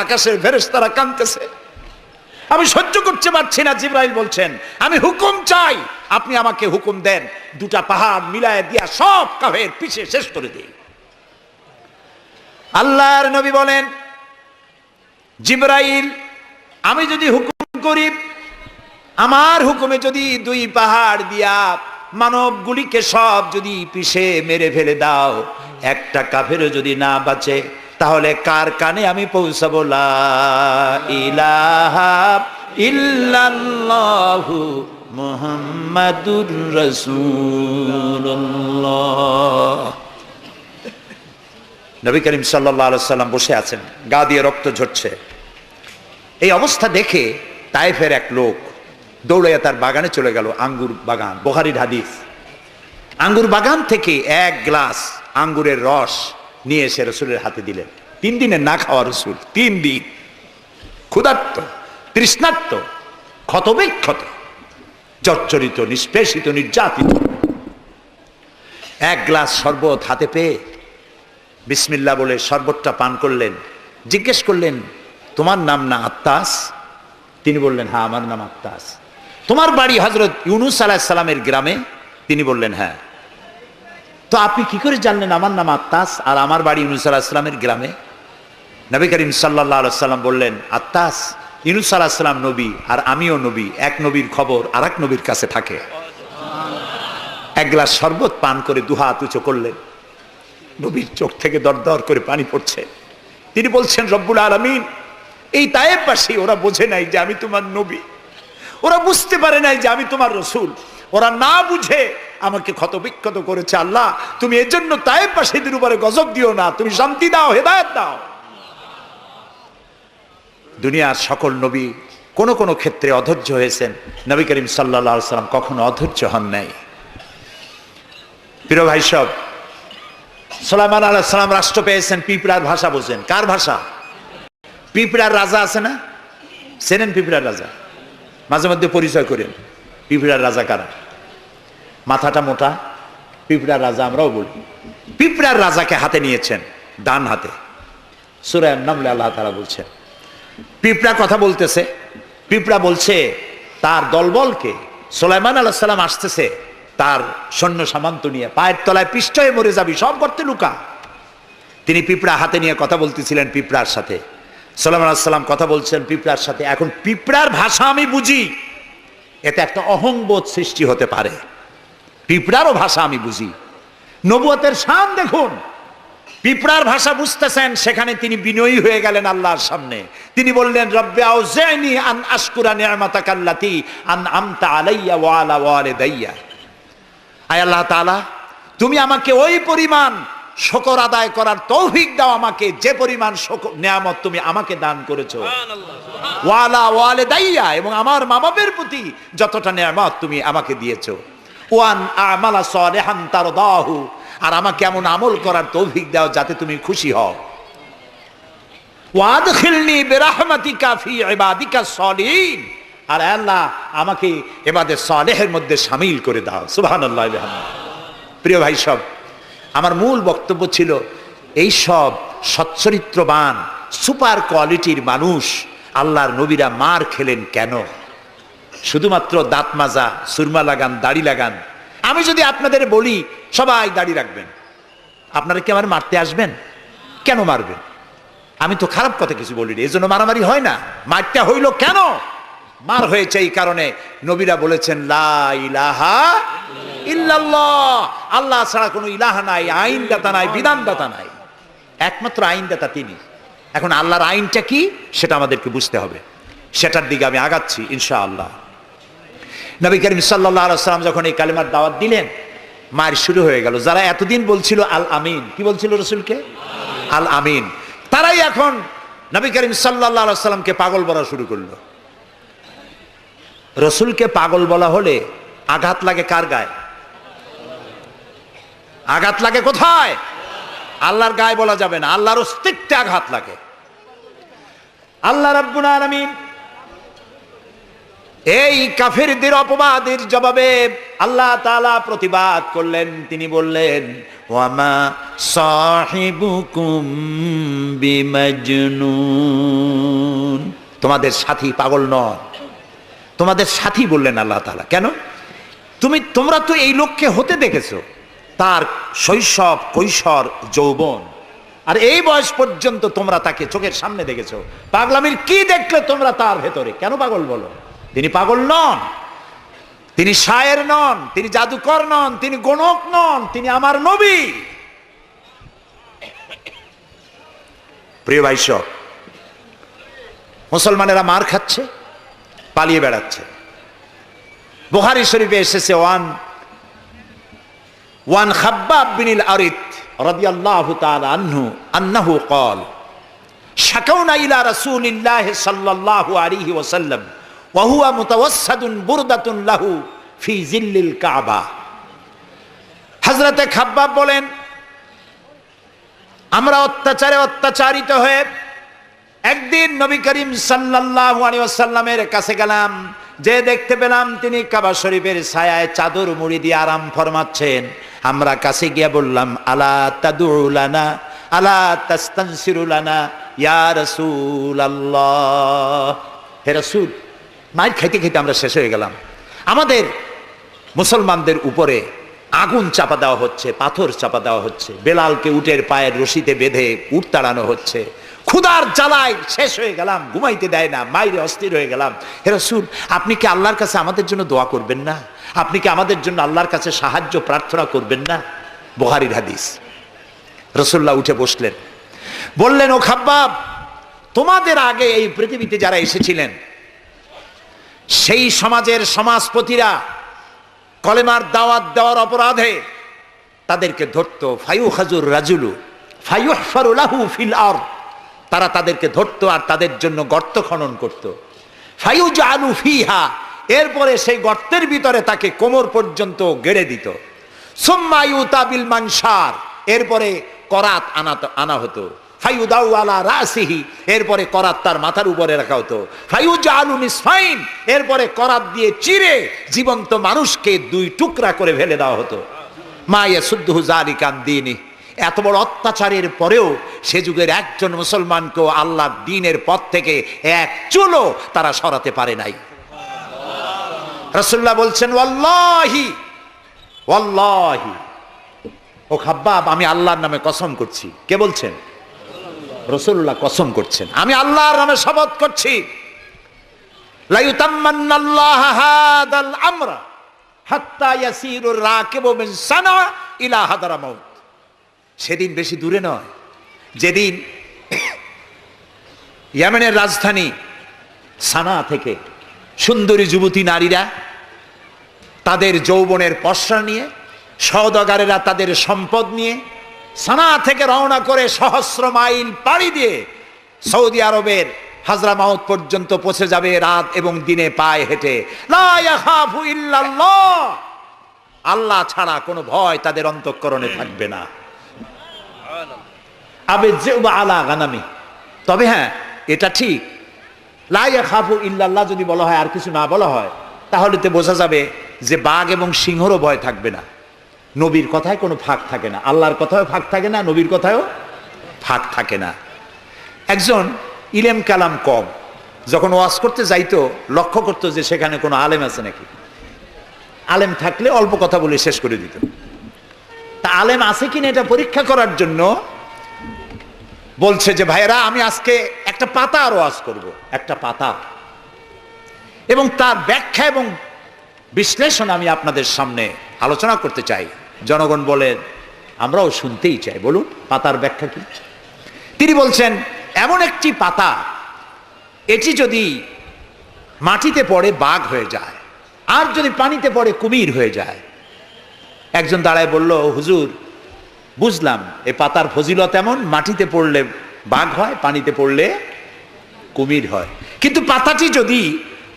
আকাশের ফেরেশতারা কাঁদতেছে, আমি সহ্য করতে পারছি না। জিবরাইল বলছেন, আমি হুকুম চাই, আপনি আমাকে হুকুম দেন, দুটা পাহাড় মিলায় দিয়া সব কাফের পিছে শেষ করে দিই। আল্লাহর নবী বলেন, জিবরাইল, আমি যদি হুকুম করি, আমার হুকুমে যদি দুই পাহাড় দিয়া মানবগুলিকে সব যদি পিছে মেরে ফেলে দাও, একটা কাফেরও যদি না বাঁচে, তাহলে কার কানে আমি পৌঁছাবো লা ইলাহা ইল্লাল্লাহু মুহাম্মাদুর রাসূলুল্লাহ। নবী করিম সাল্লাল্লাহু আলাইহি সাল্লাম বসে আছেন, গা দিয়ে রক্ত ঝরছে। এই অবস্থা দেখে তায়েফের এক লোক দৌড়াইয়া তার বাগানে চলে গেল, আঙ্গুর বাগান, বুখারীর হাদিস। আঙ্গুর বাগান থেকে এক গ্লাস আঙ্গুরের রস নিয়ে এসে রসুলের হাতে দিলেন। 3 দিনের না খাওয়া রসুল, 3 দিন ক্ষুধার্ত, তৃষ্ণার্ত, ক্ষতবিক্ষত, জর্জরিত, নিষ্পেষিত, নির্যাতিত। এক গ্লাস শরবত হাতে পেয়ে বিসমিল্লাহ বলে শরবতটা পান করলেন। জিজ্ঞেস করলেন, তোমার নাম না আত্তাস? তিনি বললেন, হ্যাঁ, আমার নাম আত্তাস। তোমার বাড়ি হযরত ইউনূস আলাইহিস সালামের গ্রামে? তিনি বললেন, হ্যাঁ। তো আপনি কি করে জানলেন আমার নাম আত্তাস আর আমার বাড়ি ইউনূস আলাইহিস সালামের গ্রামে? নবী করিম সাল্লাল্লাহু আলাইহি সাল্লাম বললেন, আত্তাস, ইউনূস আলাইহিস সালাম নবী আর আমিও নবী, এক নবীর খবর আরেক নবীর কাছে থাকে। এক গ্লাস শরবত পান করে দুহাত উঁচু করলেন। নবীর চোখ থেকে দরদর করে পানি পড়ছে। তিনি বলছেন, রব্বুল আলামিন, এই তায়েফবাসী ওরা বোঝে নাই যে আমি তোমার নবী, ওরা বুঝতে পারে নাই যে আমি তোমার রসুল, ওরা না বুঝে আমাকে ক্ষতবিক্ষত করেছে। আল্লাহ, তুমি এর জন্য তায়েফবাসীদের উপরে গজব দিও না, তুমি শান্তি দাও, হেদায়েত দাও। দুনিয়ার সকল নবী কোন কোন ক্ষেত্রে অধৈর্য হয়েছেন, নবী করিম সাল্লাল্লাহু আলাইহি সাল্লাম কখনো অধৈর্য হন নাই। প্রিয় ভাই সব, সুলাইমান আলাইহিস সালাম রাষ্ট্র পেয়েছেন, পিঁপড়ার ভাষা বোঝেন। কার ভাষা? পিঁপড়ার রাজা আছে না, চেনেন পিঁপড়ার রাজা? মাঝে মধ্যে পরিচয় করেন পিঁপড়ার রাজা কারা। মাথাটা মোটা, পিঁপড়ার রাজা আমরাও বলি। পিঁপড়ার রাজাকে হাতে নিয়েছেন, ডান হাতে। সূরা আন-নামলে আল্লাহ তাআলা বলছেন, পিঁপড়া কথা বলতেছে। পিঁপড়া বলছে তার দলবলকে, সুলাইমান আলাইহিস সালাম আসতেছে তার সৈন্য সামন্ত নিয়ে, পায়ের তলায় পিষ্ট হয়ে মরে যাবি, সব গর্তে লুকা। তিনি পিঁপড়া হাতে নিয়ে কথা বলতেছিলেন পিঁপড়ার সাথে। সুলাইমান আলাইহিস সালাম কথা বলছেন পিঁপড়ার সাথে। এখন পিঁপড়ার ভাষা আমি বুঝি, এতে একটা অহংবোধ সৃষ্টি হতে পারে। পিঁপড়ারও ভাষা আমি বুঝি। নবুয়তের শান দেখুন, পিঁপড়ার ভাষা বুঝতেছেন, সেখানে তিনি বিনয়ী হয়ে গেলেন আল্লাহর সামনে। তিনি বললেন, রব্বি আউজি'নি আন আশকুরা নি'মাতাকা আল্লাতী আন'আমতা আলাইয়া ওয়া আলা ওয়ালিদাইয়া। আয় আল্লাহ তাআলা, তুমি আমাকে ওই পরিমাণ শুকর আদায় করার তৌফিক দাও আমাকে, যে পরিমাণ নিয়ামত তুমি আমাকে দান করেছো। ওয়া আলা ওয়ালিদাইয়া, এবং আমার মা বাবার প্রতি যতটা নিয়ামত তুমি আমাকে দিয়েছো। ওয়ান আমালা সালিহান তারদাহু, আর আমাকে এমন আমল করার তৌফিক দাও যাতে তুমি খুশি হও। ওয়াদখিলনি বিরাহমাতিকা ফি ইবাদিকাস সালিহিন, আর আল্লাহ আমাকে ইবাদে সালেহের মধ্যে শামিল করে দাও। সুবহানাল্লাহ ওয়া বিহামদিহি। প্রিয় ভাই সব, আমার মূল বক্তব্য ছিল, এই সব সচ্চরিত্রবান সুপার কোয়ালিটির মানুষ আল্লাহর নবীরা মার খেলেন কেন? শুধুমাত্র দাঁত মাজা, সুরমা লাগান, দাড়ি লাগান। আমি যদি আপনাদের বলি সবাই দাড়ি রাখবেন, আপনারা কি আমার মারতে আসবেন? কেন মারবেন? আমি তো খারাপ কথা কিছু বলিনি, এই জন্য মারামারি হয় না। মারতে হইল কেন? মার হয়েছে এই কারণে, নবীরা বলেছেন লা ইলাহা ইল্লাল্লাহ, আল্লাহ ছাড়া কোনো ইলাহা নাই, আইনদাতা নাই, বিধানদাতা নাই, একমাত্র আইনদাতা তিনি। এখন আল্লাহর আইনটা কি সেটা আমাদেরকে বুঝতে হবে, সেটার দিকে আমি আগাচ্ছি ইনশাআল্লাহ। নবী করিম সাল্লাল্লাহু আলাইহি ওয়াসাল্লাম যখন এই কালেমার দাওয়াত দিলেন, মার শুরু হয়ে গেল। যারা এতদিন বলছিল আল আমিন, কি বলছিল রসুলকে? আল আমিন, তারাই এখন নবী করিম সাল্লাল্লাহু আলাইহি ওয়াসাল্লামকে পাগল বলা শুরু করলো। রসুলকে পাগল বলা হলে আঘাত লাগে কার গায়ে? আঘাত লাগে কোথায়? আল্লাহর গায়ে বলা যাবে না, আল্লাহর অস্তিত্বে আঘাত লাগে। আল্লাহ রাব্বুল আলামিন এই কাফেরদের অপবাদের জবাবে আল্লাহ তাআলা প্রতিবাদ করলেন। তিনি বললেন, ওয়ামা সাহিবুকুম বিমাজনুন, তোমাদের সাথী পাগল নয়। তোমাদের সাথী বললেন আল্লাহ তাআলা। কেন? তোমরা তো এই লোককে হতে দেখেছো, তার শৈশব, কৈশোর, যৌবন, আর এই বয়স পর্যন্ত তোমরা তাকে চোখের সামনে দেখেছো। পাগলামির কি দেখলে তোমরা তার ভেতরে? কেন পাগল বলো? তিনি পাগল নন, তিনি শায়ের নন, তিনি জাদুকর নন, তিনি গণক নন, তিনি আমার নবী। প্রিয় ভাই সব, মুসলমানেরা মার খাচ্ছে, পালিয়ে বেড়াচ্ছে। বুখারী শরীফে এসেছে ওয়ান খাব্বাব বিন আরিত রাদিয়াল্লাহু তাআলা আনহু আন্নাহু قال শাকাউনা ইলা রাসূলিল্লাহি সাল্লাল্লাহু আলাইহি ওয়াসাল্লাম ওয়া হুয়া মুতাওয়াসসাদুন বুরদাতুন লাহু ফি জিল্লিল কাবা। হযরতে খাব্বাব বলেন, আমরা অত্যাচারিত হয়ে একদিন নবী করিম সাল্লাল্লাহু আলাইহি ওয়াসাল্লামের কাছে গেলাম, যে দেখতে পেলাম তিনি কাবা শরীফের ছায়ায় চাদর মুড়ি দিয়ে আরাম ফরমাচ্ছেন। আমরা কাছে গিয়ে বললাম, আলা তাদউ লানা আলা তাস্তানসিরু লানা ইয়া রাসূলুল্লাহ, হে রাসূল। মাইর খাইতে খাইতে আমরা শেষ হয়ে গেলাম। আমাদের মুসলমানদের উপরে আগুন চাপা দেওয়া হচ্ছে, পাথর চাপা দেওয়া হচ্ছে, বেলালকে উটের পায়ের রশিতে বেঁধে উট তাড়ানো হচ্ছে। ক্ষুধার জ্বালায় শেষ হয়ে গেলাম, ঘুমাইতে দেয় না, মাইরে অস্থির হয়ে গেলাম। হে রাসূল, আপনি কি আল্লাহর কাছে আমাদের জন্য দোয়া করবেন না? আপনি কি আমাদের জন্য আল্লাহর কাছে সাহায্য প্রার্থনা করবেন না? বুখারীর হাদিস। রাসূলুল্লাহ উঠে বসলেন, বললেন, ও খাব্বাব, তোমাদের আগে এই পৃথিবীতে যারা এসেছিলেন সেই সমাজের সমাজপতিরা কলেমার দাওয়াত দেওয়ার অপরাধে তাদেরকে ধরতো। ফায়ুখাজুর রাজুলু ফায়ুহফারু লাহু ফিল আরদ, তারা তাদেরকে ধরতো আর তাদের জন্য গর্ত খনন করত। ফায়ুজআলু ফিহা, এরপরে সেই গর্তের ভিতরে তাকে কোমর পর্যন্ত গেড়ে দিত। সুম্মা ইউতা বিল মানশার, এরপরে করাত আনা হতো। ফায়ুদাউ আলা রাসিহি, এরপরে করাত তার মাথার উপরে রাখা হতো। ফায়ুজআলু নিসফাইন, এরপরে করাত দিয়ে চিরে জীবন্ত মানুষকে দুই টুকরা করে ফেলে দেওয়া হতো। মা ইয়াসুদ্দুহু যালিকা আন দীনি, এত বড় অত্যাচারের পরেও সে যুগের একজন মুসলমানকেও আল্লাহর দ্বীনের পথ থেকে এক চুলো তারা সরাতে পারে নাই। রাসূলুল্লাহ বলছেন, ওয়াল্লাহি ওয়াল্লাহি, ও খাব্বাব, আমি আল্লাহর নামে কসম করছি। কে বলছেন? রাসূলুল্লাহ কসম করছেন, আমি আল্লাহর নামে শপথ করছি, লা ইউতাম্মান্নাল্লাহু হাদাল আমরা হাত্তা ইয়াসিরুর রাকিবু মিন সানা ইলা হাদরামাউত। সেদিন বেশি দূরে নয়, যেদিন ইয়েমেনের রাজধানী সানা থেকে সুন্দরী যুবতী নারীরা তাদের যৌবনের পসরা নিয়ে, সওদাগারেরা তাদের সম্পদ নিয়ে সানা থেকে রওনা করে সহস্র মাইল পাড়ি দিয়ে সৌদি আরবের হাজরামাউত পর্যন্ত পৌঁছে যাবে রাত এবং দিনে পায়ে হেঁটে। লা ইয়াখাফু ইল্লাল্লাহ, আল্লাহ ছাড়া কোনো ভয় তাদের অন্তঃকরণে থাকবে না। তবে হ্যাঁ, এটা ঠিক, লা ইয়াখাফু ইল্লাল্লাহ যদি বলা হয় আর কিছু না বলা হয়, তাহলে তো বোঝা যাবে যে বাঘ এবং সিংহরও ভয় থাকবে না। নবীর কথায় কোনো ফাঁক থাকে না, আল্লাহর কথায়ও ফাঁক থাকে না, নবীর কথায়ও ফাঁক থাকে না। একজন ইলেম কালাম কম যখন ওয়াজ করতে যাইতো, লক্ষ্য করতো যে সেখানে কোনো আলেম আছে নাকি। আলেম থাকলে অল্প কথা বলে শেষ করে দিত। তা আলেম আছে কিনা এটা পরীক্ষা করার জন্য বলছে যে, ভাইরা, আমি আজকে একটা পাতা আর ওয়াজ করব, একটা পাতা, এবং তার ব্যাখ্যা এবং বিশ্লেষণ আমি আপনাদের সামনে আলোচনা করতে চাই। জনগণ বলেন, আমরাও শুনতেই চাই, বলুন পাতার ব্যাখ্যা কি। তিনি বলছেন, এমন একটি পাতা, এটি যদি মাটিতে পড়ে বাঘ হয়ে যায়, আর যদি পানিতে পড়ে কুমির হয়ে যায়। একজন দাঁড়ায় বলল, হুজুর, বুঝলাম এই পাতার ফজিলত এমন, মাটিতে পড়লে বাঘ হয়, পানিতে পড়লে কুমির হয়, কিন্তু পাতাটি যদি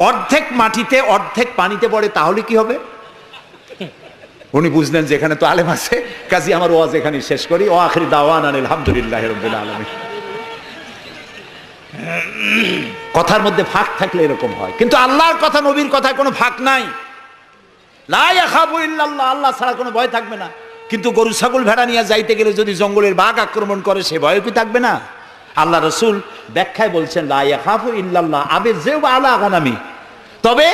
অর্ধেক মাটিতে অর্ধেক পানিতে পড়ে তাহলে কি হবে? উনি বুঝলেন যে এখানে তো আলেম আছে, কাজী আমার ওয়াজ এখানে শেষ করি। ও আখিরি দাওয়ানা আলহামদুলিল্লাহি রাব্বিল আলামিন। কথার মধ্যে ফাঁক থাকলে এরকম হয়, কিন্তু আল্লাহর কথা, নবীর কথায় কোনো ফাঁক নাই। লা ইয়াখাফু ইল্লাল্লাহ, আল্লাহ ছাড়া কোনো ভয় থাকবে না। কিন্তু গরু ছাগল ভেড়া নিয়ে যাইতে গেলে যদি জঙ্গলের বাঘ আক্রমণ করে সে ভয় কি থাকবে না? আল্লাহ রসুল ব্যাখ্যায় বলছেন লা ইয়াখাফু ইল্লাল্লাহ আবিযু আলা গানামি, তবে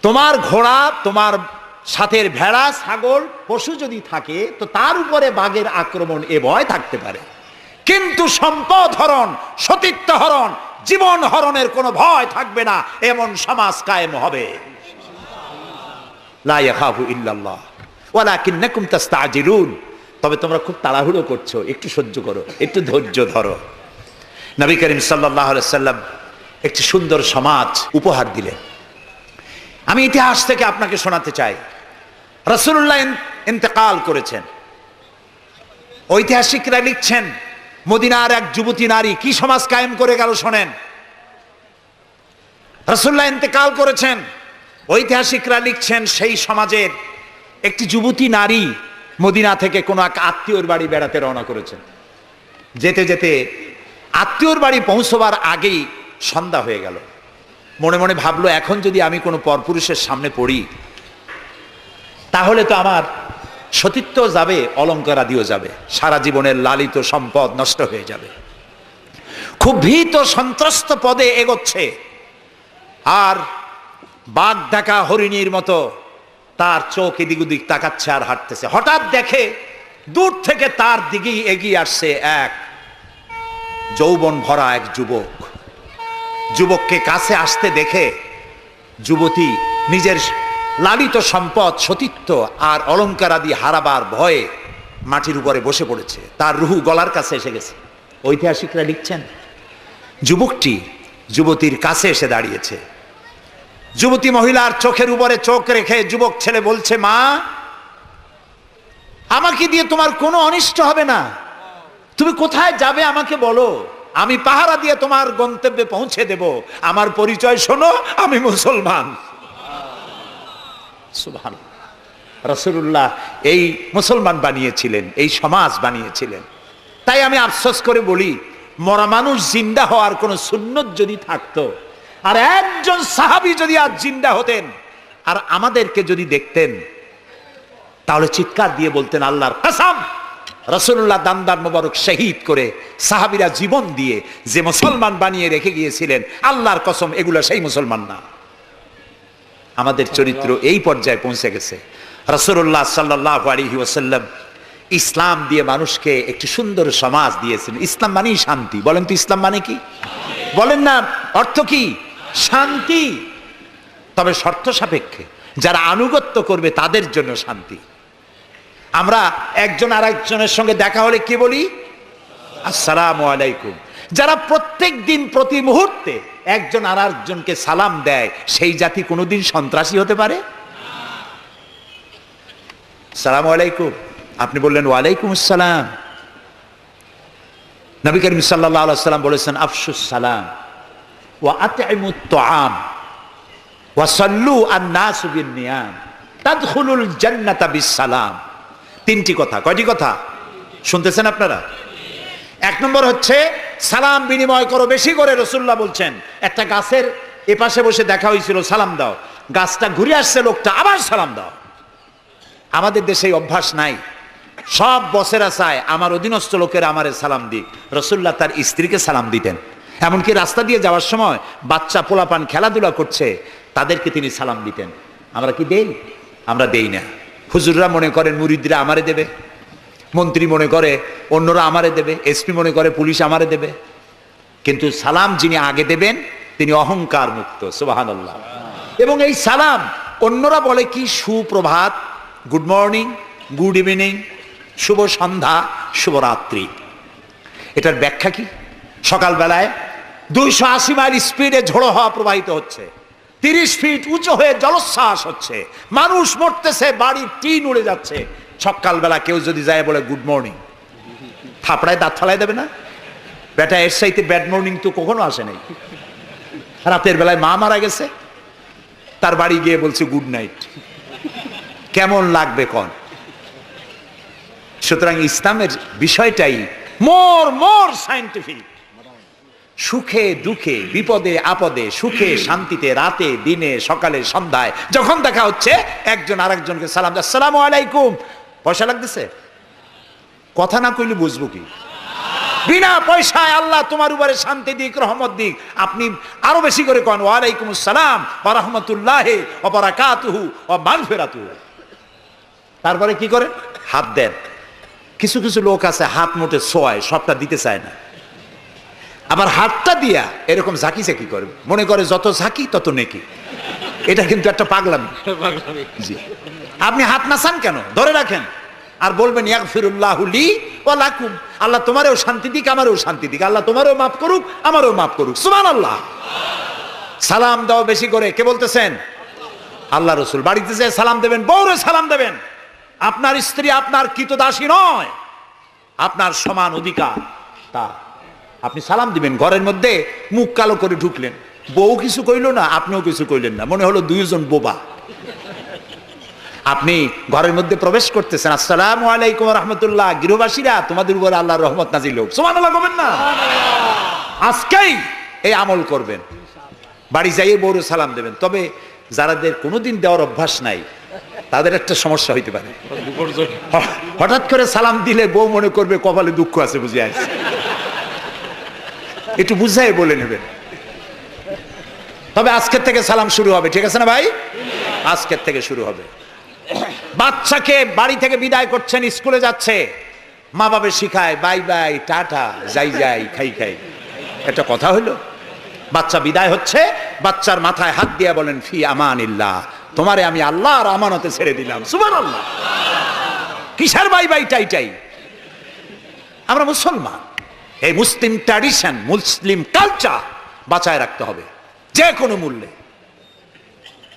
তোমার ঘোড়া, তোমার সাথের ভেড়া ছাগল পশু যদি থাকে তো তার উপরে বাঘের আক্রমণ এ ভয় থাকতে পারে, কিন্তু সম্পদ হরণ, সতীত্ব হরণ, জীবন হরণের কোনো ভয় থাকবে না, এমন সমাজ কায়েম হবে। লা ইয়াখাফু ইল্লাল্লাহ ওয়ালাকিন্নাকুম তাস্তাজিলুন, তবে তোমরা খুব তাড়াহুড়ো করছো, একটু সহ্য করো, একটু ধৈর্য ধরো। নবী করিম সাল্লাল্লাহু আলাইহি সাল্লাম একটি সুন্দর সমাজ উপহার দিলেন। আমি ইতিহাস থেকে আপনাকে শোনাতে চাই, রাসূলুল্লাহ ইন্তেকাল করেছেন। ঐতিহাসিকরা লিখছেন মদিনার এক যুবতী নারী কি সমাজ কায়েম করে গেল শোনেন। রাসূলুল্লাহ ইন্তেকাল করেছেন, ঐতিহাসিকরা লিখছেন সেই সমাজের একটি যুবতী নারী মদিনা থেকে কোনো এক আত্মীয়র বাড়ি বেড়াতে রওনা করেছেন। যেতে যেতে আত্মীয়র বাড়ি পৌঁছবার আগেই সন্ধ্যা হয়ে গেল। মনে মনে ভাবলো এখন যদি আমি কোনো পরপুরুষের সামনে পড়ি তাহলে তো আমার সতীত্ব যাবে, অলঙ্কারাদিও যাবে, সারা জীবনের লালিত সম্পদ নষ্ট হয়ে যাবে। খুব ভীত সন্ত্রস্ত পদে এগোচ্ছে, আর বাঘ দেখা হরিণীর মতো তার চোখ এদিক ওদিক তাকাচ্ছে আর হাঁটতেছে। হঠাৎ দেখে দূর থেকে তার দিকেই এগিয়ে আসছে এক যৌবন ভরা এক যুবক। যুবককে কাছে আসতে দেখে যুবতী নিজের লালিত সম্পদ, সতীত্ব আর অলঙ্কার আদি হারাবার ভয়ে মাটির উপরে বসে পড়েছে, তার রুহু গলার কাছে এসে গেছে। ঐতিহাসিকরা লিখছেন যুবকটি যুবতীর কাছে এসে দাঁড়িয়েছে। যুবতী মহিলার চোখের উপরে চোখ রেখে যুবক ছেলে বলছে, মা, আমাকে দিয়ে তোমার কোনো অনিষ্ট হবে না, তুমি কোথায় যাবে আমাকে বলো, আমি পাহারা দিয়ে তোমার গন্তব্যে পৌঁছে দেব। আমার পরিচয় শোনো, আমি মুসলমান। সুবহানাল্লাহ। রাসূলুল্লাহ এই মুসলমান বানিয়েছিলেন, এই সমাজ বানিয়েছিলেন। তাই আমি আফসোস করে বলি, মরা মানুষ জিন্দা হওয়ার কোন সুন্নত যদি থাকতো, আর একজন সাহাবী যদি আজ জিন্দা হতেন আর আমাদেরকে যদি দেখতেন, তাহলে চিৎকার দিয়ে বলতেন আল্লাহর কসম, রাসূলুল্লাহ দান্দার মোবারক শহীদ করে সাহাবীরা জীবন দিয়ে যে মুসলমান বানিয়ে রেখে গিয়েছিলেন, আল্লাহর কসম এগুলো সেই মুসলমান না। আমাদের চরিত্র এই পর্যায়ে পৌঁছে গেছে। রাসূলুল্লাহ সাল্লাল্লাহু আলাইহি ওয়াসাল্লাম ইসলাম দিয়ে মানুষকে একটি সুন্দর সমাজ দিয়েছেন। ইসলাম মানেই শান্তি। বলেন তো ইসলাম মানে কি? বলেন না, অর্থ কি? শান্তি। তবে শর্ত সাপেক্ষে, যারা আনুগত্য করবে তাদের জন্য শান্তি। আমরা একজন আরেকজনের সঙ্গে দেখা হলে কি বলি? আসসালামু আলাইকুম। যারা প্রত্যেক দিন প্রতি মুহূর্তে একজন আরেকজনকে সালাম দেয়, সেই জাতি কোনোদিন সন্ত্রাসী হতে পারে? আসসালামু আলাইকুম, আপনি বললেন ওয়ালাইকুম আসসালাম। নবী করিম সাল্লাল্লাহু আলাইহি ওয়াসাল্লাম বলেছেন আফশুস সালাম ওয়া আতইমুত তুআম ওয়া সাল্লু আন-নাসু বিন-নিয়াম তাদখুলুল জান্নাতা বিস-সালাম। তিনটি কথা। কয়টি কথা শুনতেছেন আপনারা? এক নম্বর হচ্ছে সালাম বিনিময় করো বেশি করে। রাসূলুল্লাহ বলছেন একটা গাছের এপাশে বসে দেখা হয়েছিল, সালাম দাও, গাছটা ঘুরে আসছে, লোকটা আবার সালাম দাও। আমাদের দেশে এই অভ্যাস নাই। সব বসেরা চায় আমার অধীনস্থ লোকের আমারে সালাম দিক। রাসূলুল্লাহ তার স্ত্রীকে সালাম দিতেন। এমনকি রাস্তা দিয়ে যাওয়ার সময় বাচ্চা পোলাপান খেলাধুলা করছে, তাদেরকে তিনি সালাম দিতেন। আমরা কি দেই? আমরা দেই না। হুজুররা মনে করেন মুরিদরা আমারে দেবে, মন্ত্রী মনে করে অন্যরা আমারে দেবে, এসপি মনে করে পুলিশ আমারে দেবে। কিন্তু সালাম যিনি আগে দেবেন তিনি অহংকার মুক্ত। সুবহানাল্লাহ। এবং এই সালাম অন্যরা বলে কি সুপ্রভাত, গুড মর্নিং, গুড ইভিনিং, শুভ সন্ধ্যা, শুভরাত্রি। এটার ব্যাখ্যা কি? সকালবেলায় 280 মাইল স্পিডে ঝোড়ো হওয়া প্রবাহিত হচ্ছে, 30 ফিট উঁচু হয়ে জলোচ্ছ্বাস হচ্ছে, মানুষ মরতেছে, বাড়ির টিন উড়ে যাচ্ছে। সকালবেলা কেউ যদি যায় বলে গুড মর্নিং, থাপড়ায় দাঁত ফালাই দেবে না? বেটা এর সাইতে ব্যাড মর্নিং তো কখনো আসে নাই। রাতের বেলায় মা মারা গেছে, তার বাড়ি গিয়ে বলছে গুড নাইট, কেমন লাগবে কোন? সুতরাং ইসলামের বিষয়টাই মোর সায়েন্টিফিক। সুখে দুঃখে, বিপদে আপদে, সুখে শান্তিতে, রাতে দিনে, সকালে সন্ধ্যায় যখন দেখা হচ্ছে একজন আরেকজনকে সালাম, আসসালামু আলাইকুম, পয়সা লাগতেছে? কথা না কইলে বুঝবো কি? বিনা পয়সায় আল্লাহ তোমার উপরে শান্তি দিক, রহমত দিক। আপনি আরো বেশি করে কন ওয়ালাইকুমুস সালাম ওয়া রাহমাতুল্লাহি ওয়া বারাকাতুহু ওয়া মাগফিরাতুহু। তারপরে কি করে? হাত দেন। কিছু কিছু লোক আছে হাত মুঠে ছোঁয়ায়, সবটা দিতে চায় না। আবার হাতটা দিয়া এরকম ঝাঁকি ঝাঁকি করে, মনে করে যত ঝাঁকি তত নেকি। এটা কিন্তু একটা পাগলামি। জি, আপনি হাত নাচান কেন? ধরে রাখেন আর বলবেন ইয়াগফিরুল্লাহু লি ওয়া লাকুম। আল্লাহ তোমারও শান্তি দিক, আমারও শান্তি দিক। আল্লাহ তোমারও মাফ করুক, আমারও মাফ করুক। সুবহানাল্লাহ। সালাম দাও বেশি করে। কে বলতেছেন? আল্লাহ রাসূল। বাড়িতে যেয়ে সালাম দেবেন, বউরে সালাম দেবেন। আপনার স্ত্রী আপনার কৃতদাসী নয়, আপনার সমান অধিকার তা। আপনি সালাম দিবেন। ঘরের মধ্যে মুখ কালো করে ঢুকলেন, বউ কিছু কইল না, আপনিও কিছু কইলেন না, মনে হলো দুইজন বোবা। আপনি ঘরের মধ্যে প্রবেশ করতেছেন, আসসালামু আলাইকুম ওয়া রাহমাতুল্লাহ, গৃহবাসীরা তোমাদের উপর আল্লাহর রহমত নাজিল হোক। সুবহানাল্লাহ বলবেন না? আজকেই এই আমল করবেন। বাড়ি যাইয়ে বউরে সালাম দেবেন। তবে যারাদের কোনোদিন দেওয়ার অভ্যাস নাই তাদের একটা সমস্যা হইতে পারে। হঠাৎ করে সালাম দিলে বউ মনে করবে কপালে দুঃখ আছে বুঝে আসছে। একটু বুঝাই বলে নেবেন। তবে আজকের থেকে সালাম শুরু হবে, ঠিক আছে না ভাই? আজকের থেকে শুরু হবে। বাচ্চাকে বাড়ি থেকে বিদায় করছেন, স্কুলে যাচ্ছে, মা বাবা শিখায় বাই বাই, টাটা, যাই যাই, খাই খাই। একটা কথা হইলো? বাচ্চা বিদায় হচ্ছে, বাচ্চার মাথায় হাত দিয়ে বলেন ফি আমানিল্লাহ, তোমারে আমি আল্লাহর আমানতে ছেড়ে দিলাম। সুবহানাল্লাহ। কিসের বাই বাই টাই টাই? আমরা মুসলমান, এই মুসলিম ট্র্যাডিশন, মুসলিম কালচার বাঁচায় রাখতে হবে যে কোনো মূল্যে।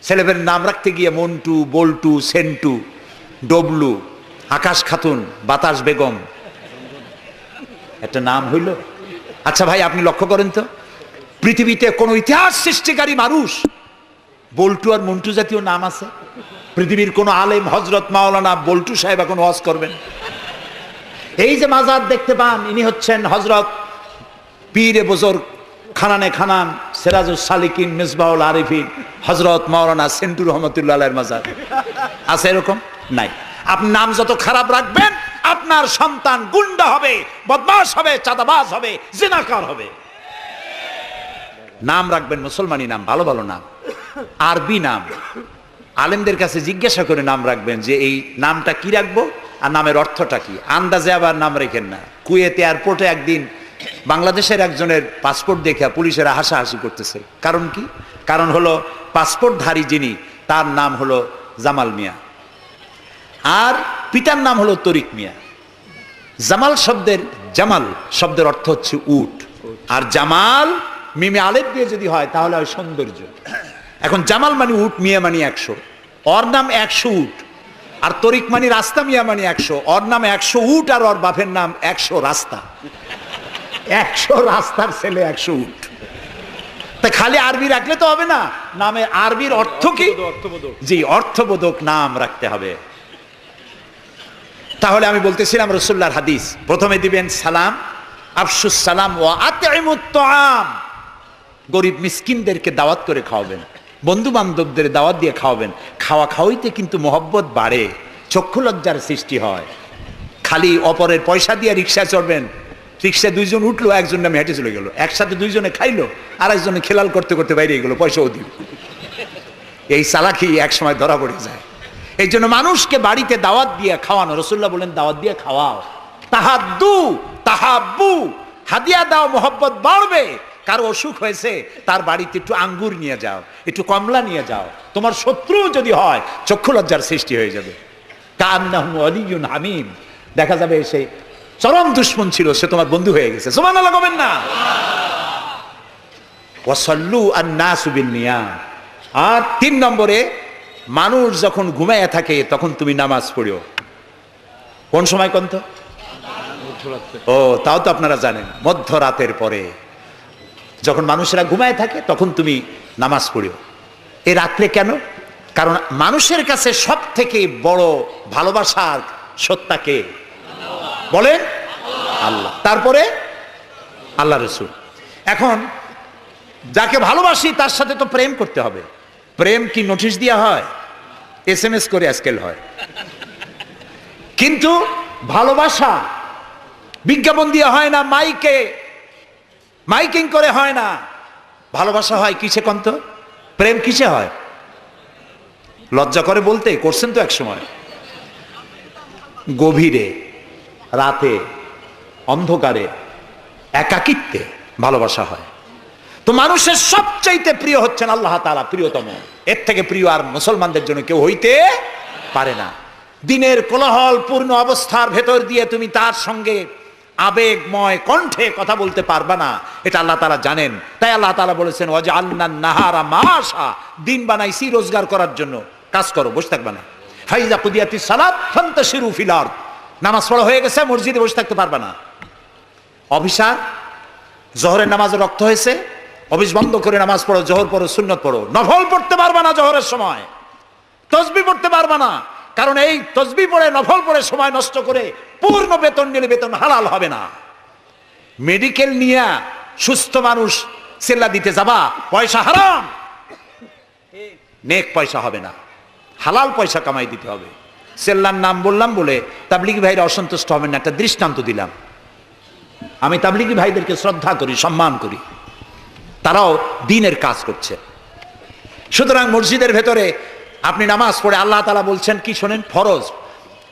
ছেলেদের নাম রাখতে গিয়ে মন্টু, বল্টু, সেন্টু, ডবলু, আকাশ খাতুন, বাতাস বেগম, একটা নাম হইল? আচ্ছা ভাই, আপনি লক্ষ্য করেন তো, পৃথিবীতে কোন ইতিহাস সৃষ্টিকারী মানুষ বল্টু আর মন্টু জাতীয় নাম আছে? পৃথিবীর কোন আলেম, হজরত মাওলানা বল্টু সাহেব এখন ওয়াজ করবেন? এই যে মাজার দেখতে পান, ইনি হচ্ছেন হজরত পীরে বুজুর্গ খানানে খানান সিরাজুস সালিকিন মিসবাহুল আরিফিন হজরত মাওলানা সেন্টু রহমতুল্লাহ আলাইহির মাজার আছে? এরকম নাই। আপনি নাম যত খারাপ রাখবেন, আপনার সন্তান গুন্ডা হবে, বদমাশ হবে, চাঁদাবাজ হবে, জিনাকার হবে। নাম রাখবেন মুসলমানি নাম, ভালো ভালো নাম, আরবি নাম। আলেমদের কাছে জিজ্ঞাসা করে নাম রাখবেন যে এই নামটা কি রাখবো আর নামের অর্থটা কি। আন্দাজে আবার নাম রেখেন না। কুয়েতে এয়ারপোর্টে একদিন বাংলাদেশের একজনের পাসপোর্ট দেখে পুলিশেরা হাসাহাসি করতেছে। কারণ কি? কারণ হলো পাসপোর্টধারী যিনি, তার নাম হলো জামাল মিয়া, আর পিতার নাম হলো তরিক মিয়া। জামাল শব্দের অর্থ হচ্ছে উট, আর জামাল মিমে আলেফ দিয়ে যদি হয় তাহলে হয় সৌন্দর্য। এখন জামাল মানে উট, মিয়া মানে 100, ওর নাম 100 উট। আর তরিক মানে রাস্তা, মিয়া মানে 100, ওর নাম 100 উট আর ওর বাপের নাম 100 রাস্তা। 100 রাস্তার ছেলে 100 উট। তা খালি আরবি রাখলে তো হবে না, নামে আরবির অর্থ কি? জি, অর্থবোধক নাম রাখতে হবে। তাহলে আমি বলতেছিলাম রাসূলুল্লাহর হাদিস, প্রথমে দিবেন সালাম, আফশুস সালাম ওয়া আতইমুত তাআম। গরিব মিসকিনদেরকে দাওয়াত করে খাওয়াবেন, বন্ধু বান্ধবদের দাওয়াত দিয়ে খাওয়াবেন। খাওয়া খাওয়াইতে কিন্তু মহব্বত বাড়ে, চক্ষু লজ্জার সৃষ্টি হয়। খালি অপরের পয়সা দিয়ে রিক্সা চড়বেন, রিক্সায় দুইজন উঠলো, একজন নামে হেঁটে চলে গেল, একসাথে দুইজনে খাইলো, আর একজনে খেলাল করতে করতে বাইরে গেলো, পয়সাও দিল। এই চালাকি এক সময় ধরা পড়ে যায়। এই জন্য মানুষকে বাড়িতে দাওয়াত দিয়ে খাওয়ানো। রাসূলুল্লাহ বলেন দাওয়াত দিয়ে খাওয়াও। তাহাদ্দু তাহাব্বু, হাদিয়া দাও, মহব্বত বাড়বে। কারো অসুখ হয়েছে, তার বাড়িতে একটু আঙ্গুর নিয়ে যাও, একটু কমলা নিয়ে যাও। তোমার শত্রু যদি হয়, চক্ষু লজ্জার সৃষ্টি হয়ে যাবে। কান্নাহু ওয়ালিয়ুন হামিম, দেখা যাবে সেই চরম দুশমন ছিল, সে তোমার বন্ধু হয়ে গেছে। সুবহানাল্লাহ বলেন না? ওয়াসাল্লু আন-নাসু বিন-নিয়াম। আর 3 নম্বরে, মানুষ যখন ঘুমায় থাকে তখন তুমি নামাজ পড়ো। কোন সময়? কোন তো? ও, তাও তো আপনারা জানেন, মধ্যরাতের পরে যখন মানুষেরা ঘুমায় থাকে তখন তুমি নামাজ পড়ো। এই রাত্রে কেন? কারণ মানুষের কাছে সব থেকে বড় ভালোবাসার সত্তা কে বলেন? আল্লাহ। তারপরে আল্লাহ রাসূল। এখন যাকে ভালোবাসি তার সাথে তো প্রেম করতে হবে। প্রেম কি নোটিশ দেওয়া হয়? SMS করে আজকাল হয়। কিন্তু ভালোবাসা বিজ্ঞাপন দিয়ে হয় না, মাইকিং করে হয় না। ভালোবাসা হয় কিসে কন্ত? প্রেম কিসে হয়? লজ্জা করে বলতে, করছেন তো এক সময়। গভীরে, রাতে, অন্ধকারে, একাকিত্বে ভালোবাসা হয়। তো মানুষের সবচাইতে প্রিয় হচ্ছেন আল্লাহ তাআলা, প্রিয়তম। এর থেকে প্রিয় আর মুসলমানদের জন্য কেউ হইতে পারে না। দিনের কোলাহল পূর্ণ অবস্থার ভেতর দিয়ে তুমি তার সঙ্গে আবেগময় কণ্ঠে কথা বলতে পারবা না, এটা আল্লাহ তাআলা জানেন। তাই আল্লাহ তাআলা বলেছেন ওয়াজআলনান নাহারা মাশা, দিন বানাইছি রোজগার করার জন্য, কাজ করো, বসে থাকবা না। ফাইজা কুদিয়াতিস সালাত ফান্তাশিরু ফিল আরদ, নামাজ পড়া হয়ে গেছে, মসজিদে বসে থাকতে পারবা না। অফিসার, জোহরের নামাজে রক্ত হয়েছে, অফিস বন্ধ করে নামাজ পড়ো, জোহর পড়ো, সুন্নত পড়ো। নফল পড়তে পারবা না জোহরের সময়, তসবিহ পড়তে পারবা না, কারণ এই তসবিহ পড়ে নফল পড়ে সময় নষ্ট করে পূর্ণ বেতন নিলে বেতন হালাল হবে না। মেডিকেল নিয়ে সুস্থ মানুষ সেল্লা দিতে যাবা, পয়সা হারাম, নেক পয়সা হবে না, হালাল পয়সা কামাই দিতে হবে। সেল্লার নাম বললাম বলে তাবলিগি ভাইরা অসন্তুষ্ট হবেন না, একটা দৃষ্টান্ত দিলাম। আমি তাবলিগি ভাইদেরকে শ্রদ্ধা করি, সম্মান করি, তারাও দ্বীনের কাজ করছে। সুতরাং মসজিদের ভেতরে আপনি নামাজ পড়ে আল্লাহ তাআলা বলছেন কি শোনেন, ফরজ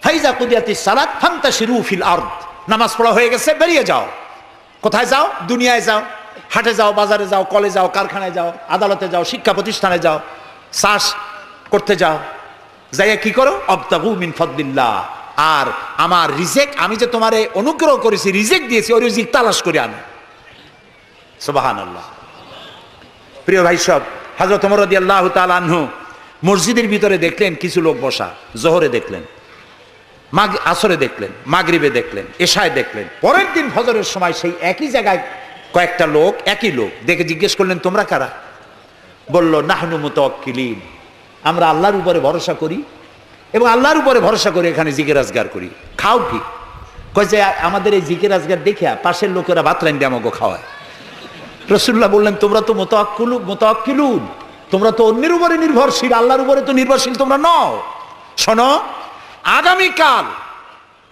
ফাইজা কুদিয়াতিস সালাত ফান্তাশিরু ফিল আরদ, নামাজ পড়া হয়ে গেছে, বেরিয়ে যাও। কোথায় যাও? দুনিয়ায় যাও, হাটে যাও, বাজারে যাও, কলেজে যাও, কারখানায় যাও, আদালতে যাও, শিক্ষা প্রতিষ্ঠানে যাও, চাষ করতে যাও, যাইয়া কি করো? আবতাগু মিন ফাদলিল্লাহ, আর আমার রিজিক, আমি যে তোমারে অনুগ্রহ করেছি, রিজিক দিয়েছি, ওই রিজিক তালাশ করে আনো। সুবহানাল্লাহ। প্রিয় ভাই সব, হযরত ওমর রাদিয়াল্লাহু তাআলা আনহু মসজিদের ভিতরে দেখলেন কিছু লোক বসা, জোহরে দেখলেন, আসরে দেখলেন, মাগরিবে দেখলেন, এশায় দেখলেন। পরের দিন ফজরের সময় সেই একই জায়গায় কয়েকটা লোক, একই লোক দেখে জিজ্ঞেস করলেন তোমরা কারা? বলল নাহনু মুতাওয়াক্কিলিন, আমরা আল্লাহর উপরে ভরসা করি এবং আল্লাহর উপরে ভরসা করে এখানে জিকির আজগার করি। খাও কি? কয় যে আমাদের এই জিকির আজগার দেখিয়া পাশের লোকেরা ভাত রাইন্দে আমাকে খাওয়ায়। রাসূলুল্লাহ বললেন তোমরা তো মুতাওয়াক্কিলুন, তোমরা তো অন্যের উপরে নির্ভরশীল, আল্লাহর উপরে তো নির্ভরশীল তোমরা নও। শোনো, আগামীকাল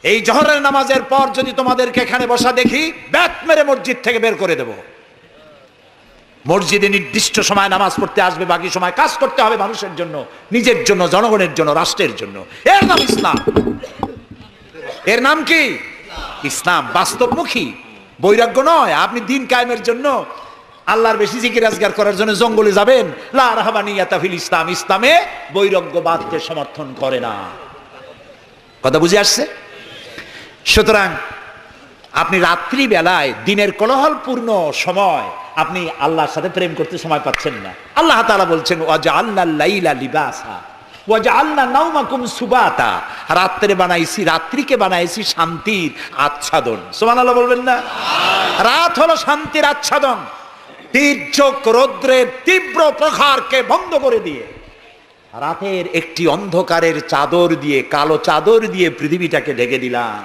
এই জোহরের নামাজের পর যদি তোমাদেরকে এখানে বসা দেখি, ব্যাট মেরে মসজিদ থেকে বের করে দেব। মসজিদে নির্দিষ্ট সময় নামাজ পড়তে আসবে, বাকি সময় কাজ করতে হবে মানুষের জন্য, নিজের জন্য, জনগণের জন্য, রাষ্ট্রের জন্য। এর নাম ইসলাম। এর নাম কি? ইসলাম। বাস্তবমুখী, বৈরাগ্য নয়। আপনি দিন কায়েমের জন্য, আল্লাহর বেশি জিকির আজগার করার জন্য জঙ্গলে যাবেন, লা রাহবানিয়াতা ফিল ইসলাম, ইসলামে বৈরাগ্যবাদকে সমর্থন করে না। কথা বুঝে আসছে? সুতরাং আপনি রাত্রি বেলায়, দিনের কোলাহলপূর্ণ সময়, আপনি আল্লাহর সাথে প্রেম করতে সময় পাচ্ছেন না। আল্লাহ তাআলা বলছেন ওয়াজআলনাল লাইলা লিবাসা ওয়াজআলনা নাওমাকুম সুবাতা, রাত্রে বানাইছি, রাত্রিকে বানাইছি শান্তির আচ্ছাদন। সুবহানাল্লাহ বলবেন না? রাত হলো শান্তির আচ্ছাদন। তীর্যক রৌদ্রের তীব্র প্রখারকে বন্ধ করে দিয়ে রাতের একটি অন্ধকারের চাদর দিয়ে, কালো চাদর দিয়ে পৃথিবীটাকে ঢেকে দিলাম।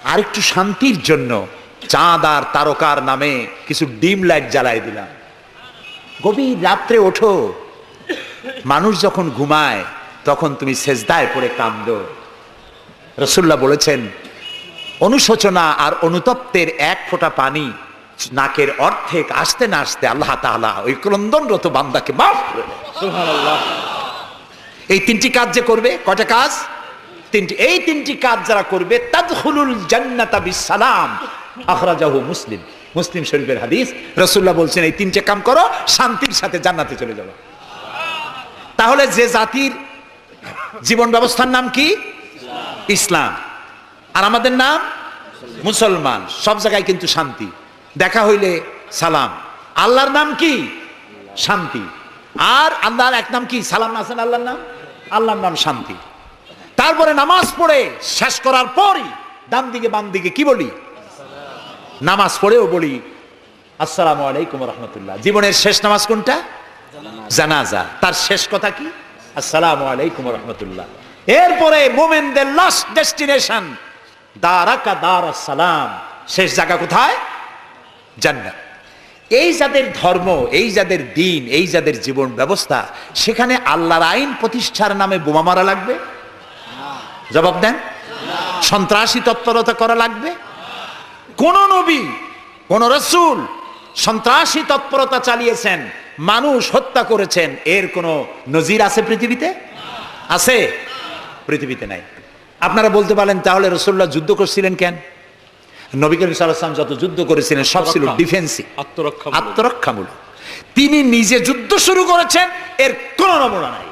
আর একটু শান্তির জন্য চাঁদ আর তারকার নামে কিছু ডিম লাইট জ্বালাই দিলাম। গভীর রাত্রে ওঠো, মানুষ যখন ঘুমায় তখন তুমি সেজদায় পড়ে কাঁদো। রাসূলুল্লাহ বলেছেন অনুশোচনা আর অনুতপ্তের এক ফোঁটা পানি নাকের অর্ধেক আসতে না আসতে আল্লাহ তাআলা ওই ক্রন্দনরত বান্দাকে মাফ করে দেন। সুবহানাল্লাহ। এই তিনটি কাজ যে করবে, কয়টা কাজ? তিনটি। এই তিনটি কাজ যারা করবে তাদখুলুল জান্নাতা বিসসালাম, আখরাজাহু মুসলিম। মুসলিম শরীফের হাদিস। রাসূলুল্লাহ বলছেন এই তিনটে কাম করো, শান্তির সাথে জান্নাতে চলে যাবে। তাহলে যে জাতির জীবন ব্যবস্থার নাম কি? ইসলাম। আর আমাদের নাম মুসলমান। সব জায়গায় কিন্তু শান্তি, দেখা হইলে সালাম। আল্লাহর নাম কি? শান্তি। আর আল্লাহর এক নাম কি? সালাম না আছেন আল্লাহর নাম? আল্লাহর নাম শান্তি। তারপরে নামাজ পড়ে শেষ করার পরই ডান দিকে বাম দিকে কি বলি? নামাজ পড়েও বলি আসসালামু আলাইকুম ওয়া রাহমাতুল্লাহ। জীবনের শেষ নামাজ কোনটা? জানাজা। তার শেষ কথা কি? আসসালামু আলাইকুম ওয়া রাহমাতুল্লাহ। এরপরে মুমিনদের লাস্ট ডেস্টিনেশন দারাকা দারাস সালাম। শেষ জায়গা কোথায়? জান্নাত। এই যাদের ধর্ম, এই যাদের দিন, এই যাদের জীবন ব্যবস্থা, সেখানে আল্লাহর আইন প্রতিষ্ঠার নামে বোমা মারা লাগবে? জবাব দেন। সন্ত্রাসী তৎপরতা করা লাগবে? কোন নবী, কোন রাসূল সন্ত্রাসী তৎপরতা চালিয়েছেন, মানুষ হত্যা করেছেন, এর কোন নজির আছে পৃথিবীতে? আছে? পৃথিবীতে নাই। আপনারা বলতে পারেন তাহলে রাসূলুল্লাহ যুদ্ধ করছিলেন কেন? নবী করিম সাল্লাল্লাহু আলাইহি ওয়াসাল্লাম যত যুদ্ধ করেছিলেন সব ছিল ডিফেন্সিভ, আত্মরক্ষামূলক। তিনি নিজে যুদ্ধ শুরু করেছেন, এর কোন নমুনা নাই।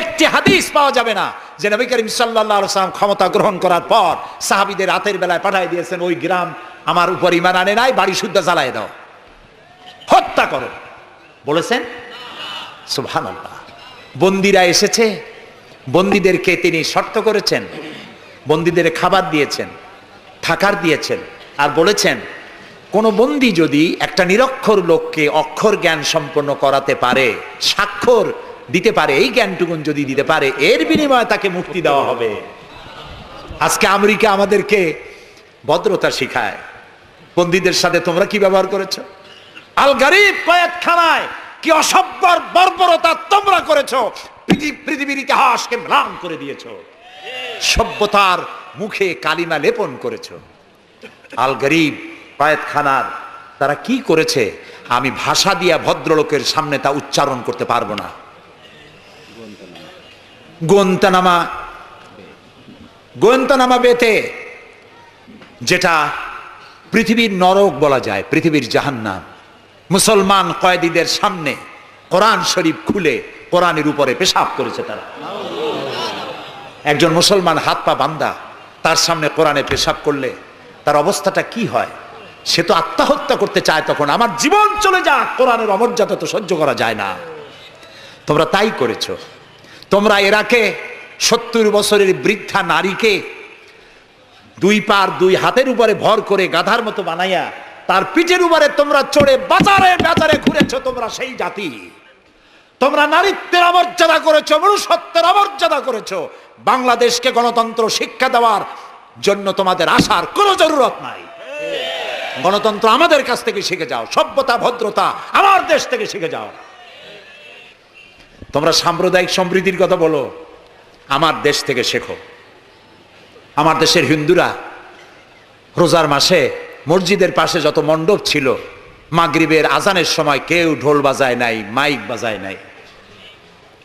একটি হাদিস পাওয়া যাবে না যে নবী করিম সাল্লাল্লাহু আলাইহি ওয়াসাল্লাম ক্ষমতা গ্রহণ করার পর সাহাবীদের রাতের বেলায় পাঠিয়ে দিয়েছেন, ওই গ্রাম আমার উপর ঈমান আনে নাই, বাড়ি শুদ্ধ জ্বালায় দাও, হত্যা করো, বলেছেন? সুবহানাল্লাহ। বন্দীরা এসেছে, বন্দীদেরকে তিনি শর্ত করেছেন, বন্দীদের খাবার দিয়েছেন, থাকার দিয়েছেন, আর বলেছেন কোন বন্দী যদি একটা নিরক্ষর লোককে অক্ষর জ্ঞান সম্পন্ন করাতে পারে, স্বাক্ষর দিতে পারে, এই জ্ঞানটুকুন যদি দিতে পারে, এর বিনিময়ে তাকে মুক্তি দেওয়া হবে। আজকে আমেরিকা আমাদেরকে ভদ্রতা শিখায়, বন্দীদের সাথে তোমরা কি ব্যবহার করেছো? আল গারিব কয়েদখানায় কি অসভ্যর বর্বরতা তোমরা করেছো, পৃথিবীর ইতিহাসকে ম্লান করে দিয়েছো, সভ্যতার মুখে কালিমা লেপন করেছো। আল গারিব কয়েদখানার তারা কি করেছে আমি ভাষা দিয়া ভদ্রলোকের সামনে তা উচ্চারণ করতে পারবো না। গোয়েন্তানামা বেতে, যেটা পৃথিবীর নরক বলা যায়, পৃথিবীর জাহান্নাম, মুসলমান কয়েদিদের সামনে কোরআন শরীফ খুলে কোরআনের উপরে পেশাব করেছে তারা। একজন মুসলমান হাত পা বান্দা তার সামনে কোরআনে পেশাব করলে তার অবস্থাটা কি হয়? সে তো আত্মহত্যা করতে চায়, তখন আমার জীবন চলে যাক, কোরআনের অমর্যাদা তো সহ্য করা যায় না। তোমরা তাই করেছ। তোমরা ইরাকে 70 বছরের বৃদ্ধা নারীকে 2 পা 2 হাতের উপরে ভর করে গাধার মতো বানাইয়া তার পিঠের উপরে তোমরা চড়ে বাজারে বাজারে ঘুরেছো। তোমরা সেই জাতি, তোমরা নারীত্বের অমর্যাদা করেছো, মনুষ্যত্বের অমর্যাদা করেছো। বাংলাদেশকে গণতন্ত্র শিক্ষা দেওয়ার জন্য তোমাদের আসার কোনো জরুরত নাই। গণতন্ত্র আমাদের কাছ থেকে শিখে যাও, সভ্যতা ভদ্রতা আমার দেশ থেকে শিখে যাও। তোমরা সাম্প্রদায়িক সম্প্রীতির কথা বলো, আমার দেশ থেকে শেখো। আমার দেশের হিন্দুরা রোজার মাসে মসজিদের পাশে যত মণ্ডপ ছিল, মাগরিবের আজানের সময় কেউ ঢোল বাজায় নাই, মাইক বাজায় নাই,